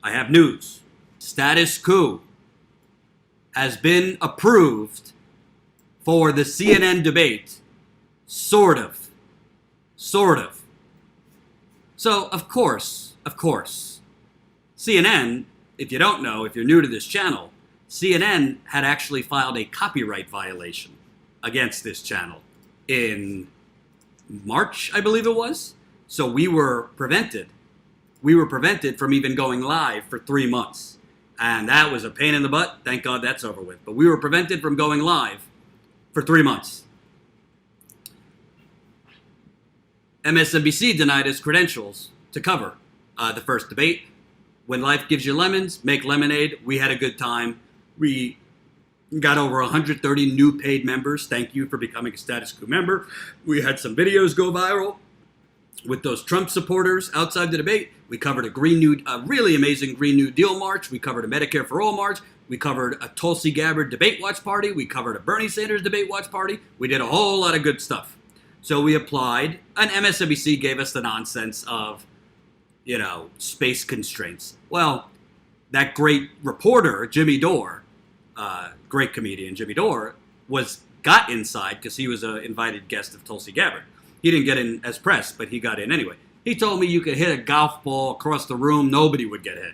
I have news. Status quo has been approved for the CNN debate. Sort of. Sort of. So, of course, CNN, if you don't know, if you're new to this channel, CNN had actually filed a copyright violation against this channel in March, I believe it was. So we were prevented from even going live for 3 months. And that was a pain in the butt. Thank God that's over with. But we were prevented from going live for 3 months. MSNBC denied us credentials to cover the first debate. When life gives you lemons, make lemonade. We had a good time. We got over 130 new paid members. Thank you for becoming a Status Quo member. We had some videos go viral with those Trump supporters outside the debate. We covered a really amazing Green New Deal march. We covered a Medicare for All march. We covered a Tulsi Gabbard debate watch party. We covered a Bernie Sanders debate watch party. We did a whole lot of good stuff. So we applied, and MSNBC gave us the nonsense of, space constraints. Well, that great reporter, Jimmy Dore, great comedian Jimmy Dore, got inside because he was an invited guest of Tulsi Gabbard. He didn't get in as press, but he got in anyway. He told me you could hit a golf ball across the room, nobody would get hit.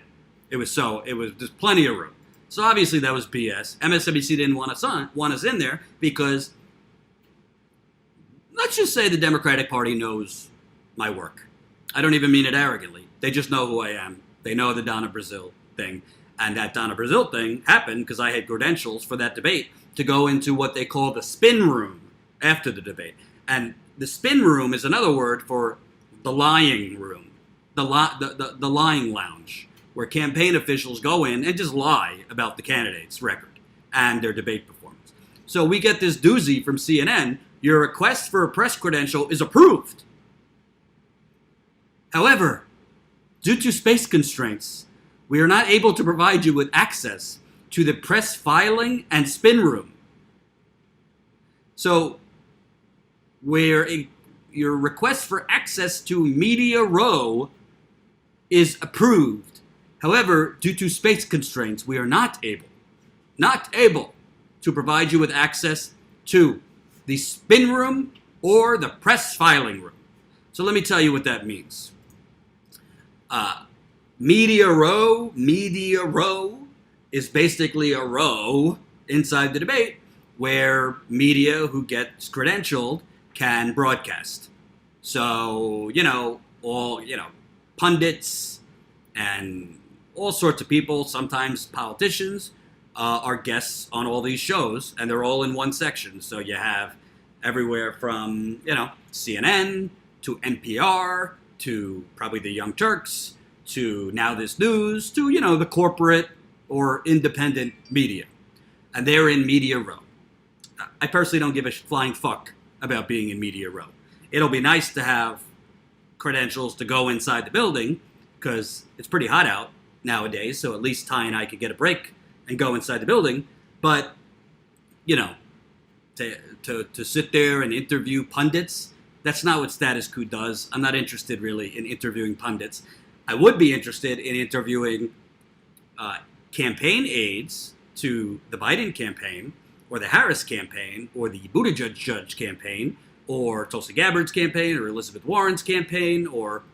There's plenty of room. So obviously that was BS. MSNBC didn't want us in there because, let's just say the Democratic Party knows my work. I don't even mean it arrogantly. They just know who I am. They know the Donna Brazile thing. And that Donna Brazile thing happened because I had credentials for that debate to go into what they call the spin room after the debate. And the spin room is another word for the lying room, the lying lounge, where campaign officials go in and just lie about the candidate's record and their debate performance. So we get this doozy from CNN. Your request for a press credential is approved. However, due to space constraints, we are not able to provide you with access to the press filing and spin room. So, your request for access to Media Row is approved. However, due to space constraints, we are not able to provide you with access to the spin room or the press filing room. So let me tell you what that means. Media row is basically a row inside the debate where media who gets credentialed can broadcast. So, pundits and all sorts of people, sometimes politicians, are guests on all these shows, and they're all in one section. So you have everywhere from, CNN to NPR to probably the Young Turks to Now This News to, the corporate or independent media. And they're in Media Row. I personally don't give a flying fuck about being in Media Row. It'll be nice to have credentials to go inside the building because it's pretty hot out nowadays, so at least Ty and I could get a break and go inside the building. But, to sit there and interview pundits, that's not what Status Quo does. I'm not interested really in interviewing pundits. I would be interested in interviewing campaign aides to the Biden campaign or the Harris campaign or the Buttigieg campaign or Tulsi Gabbard's campaign or Elizabeth Warren's campaign or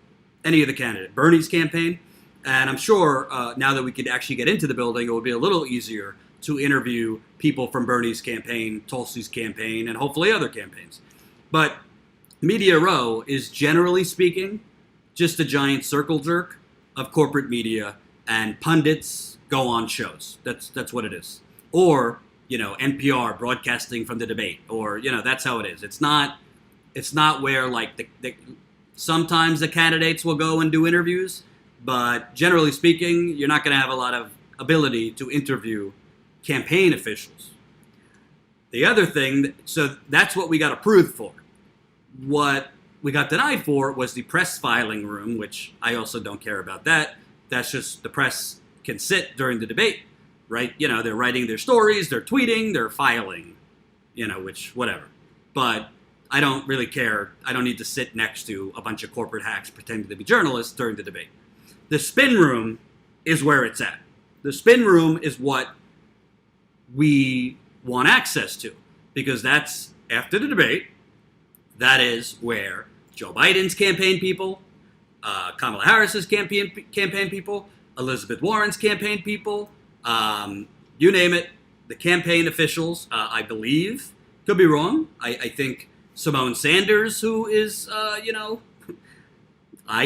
any of the candidates, Bernie's campaign. And I'm sure now that we could actually get into the building, it would be a little easier to interview people from Bernie's campaign, Tulsi's campaign, and hopefully other campaigns. But Media Row is, generally speaking, just a giant circle jerk of corporate media, and pundits go on shows. That's what it is. Or, NPR broadcasting from the debate, or, that's how it is. It's not where, sometimes the candidates will go and do interviews, but generally speaking, you're not going to have a lot of ability to interview campaign officials. The other thing, so that's what we got approved for. What we got denied for was the press filing room, which I also don't care about that. That's just the press can sit during the debate, right? They're writing their stories, they're tweeting, they're filing, which, whatever. But I don't really care. I don't need to sit next to a bunch of corporate hacks pretending to be journalists during the debate. The spin room is where it's at. The spin room is what we want access to, because that's after the debate. That is where Joe Biden's campaign people, Kamala Harris's campaign people, Elizabeth Warren's campaign people, you name it, the campaign officials, I believe, could be wrong. I think Simone Sanders, who is, I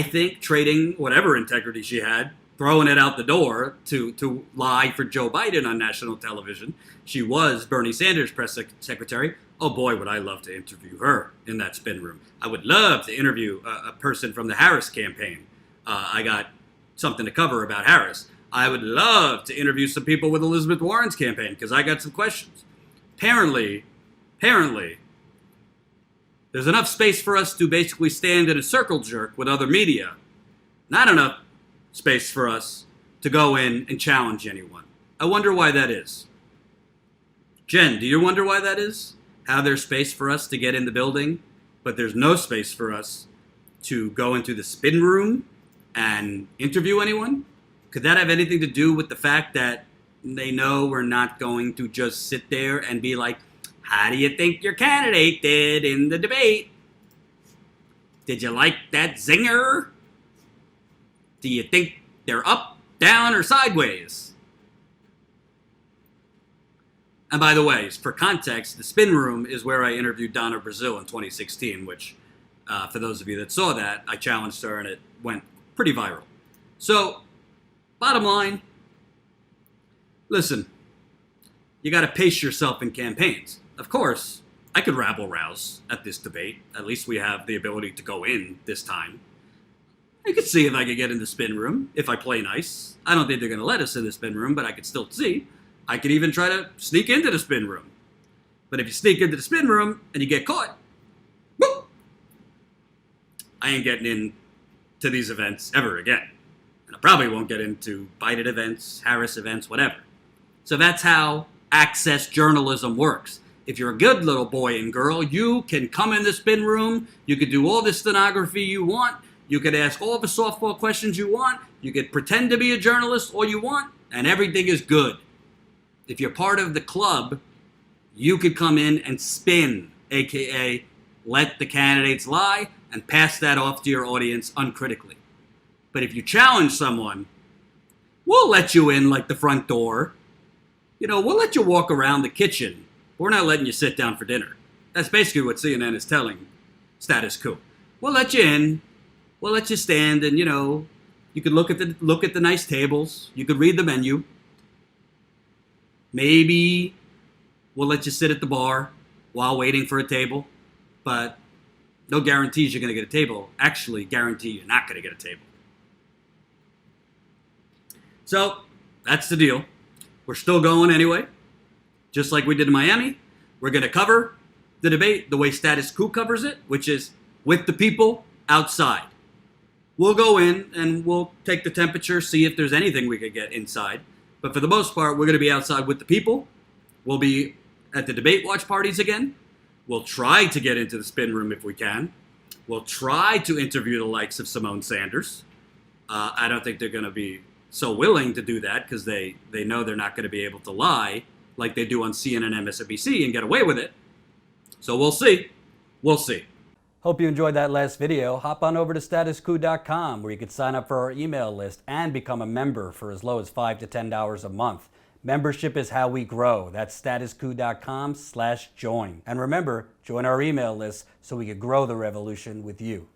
think trading whatever integrity she had, throwing it out the door to lie for Joe Biden on national television. She was Bernie Sanders' press secretary. Oh boy, would I love to interview her in that spin room. I would love to interview a person from the Harris campaign. I got something to cover about Harris. I would love to interview some people with Elizabeth Warren's campaign because I got some questions. Apparently, there's enough space for us to basically stand in a circle jerk with other media. Not enough space for us to go in and challenge anyone. I wonder why that is. Jen, do you wonder why that is? How there's space for us to get in the building, but there's no space for us to go into the spin room and interview anyone? Could that have anything to do with the fact that they know we're not going to just sit there and be like, how do you think your candidate did in the debate? Did you like that zinger? Do you think they're up, down, or sideways? And by the way, for context, the spin room is where I interviewed Donna Brazil in 2016, which, for those of you that saw that, I challenged her and it went pretty viral. So, bottom line, listen, you got to pace yourself in campaigns. Of course, I could rabble-rouse at this debate. At least we have the ability to go in this time. I could see if I could get in the spin room, if I play nice. I don't think they're going to let us in the spin room, but I could still see. I could even try to sneak into the spin room. But if you sneak into the spin room and you get caught, whoop, I ain't getting into these events ever again. And I probably won't get into Biden events, Harris events, whatever. So that's how access journalism works. If you're a good little boy and girl, you can come in the spin room, you could do all the stenography you want, you could ask all the softball questions you want, you could pretend to be a journalist all you want, and everything is good. If you're part of the club, you could come in and spin, aka let the candidates lie and pass that off to your audience uncritically. But if you challenge someone, we'll let you in like the front door. We'll let you walk around the kitchen. We're not letting you sit down for dinner. That's basically what CNN is telling status quo. We'll let you in. We'll let you stand and, you could look at the nice tables. You could read the menu. Maybe we'll let you sit at the bar while waiting for a table, but no guarantees you're going to get a table. Actually, guarantee you're not going to get a table. So that's the deal. We're still going anyway, just like we did in Miami. We're going to cover the debate the way status quo covers it, which is with the people outside. We'll go in and we'll take the temperature, see if there's anything we could get inside. But for the most part, we're going to be outside with the people. We'll be at the debate watch parties again. We'll try to get into the spin room if we can. We'll try to interview the likes of Simone Sanders. I don't think they're going to be so willing to do that because they know they're not going to be able to lie like they do on CNN and MSNBC and get away with it. So we'll see. We'll see. Hope you enjoyed that last video. Hop on over to statusquo.com where you can sign up for our email list and become a member for as low as $5 to $10 a month. Membership is how we grow. That's statusquo.com/join. And remember, join our email list so we can grow the revolution with you.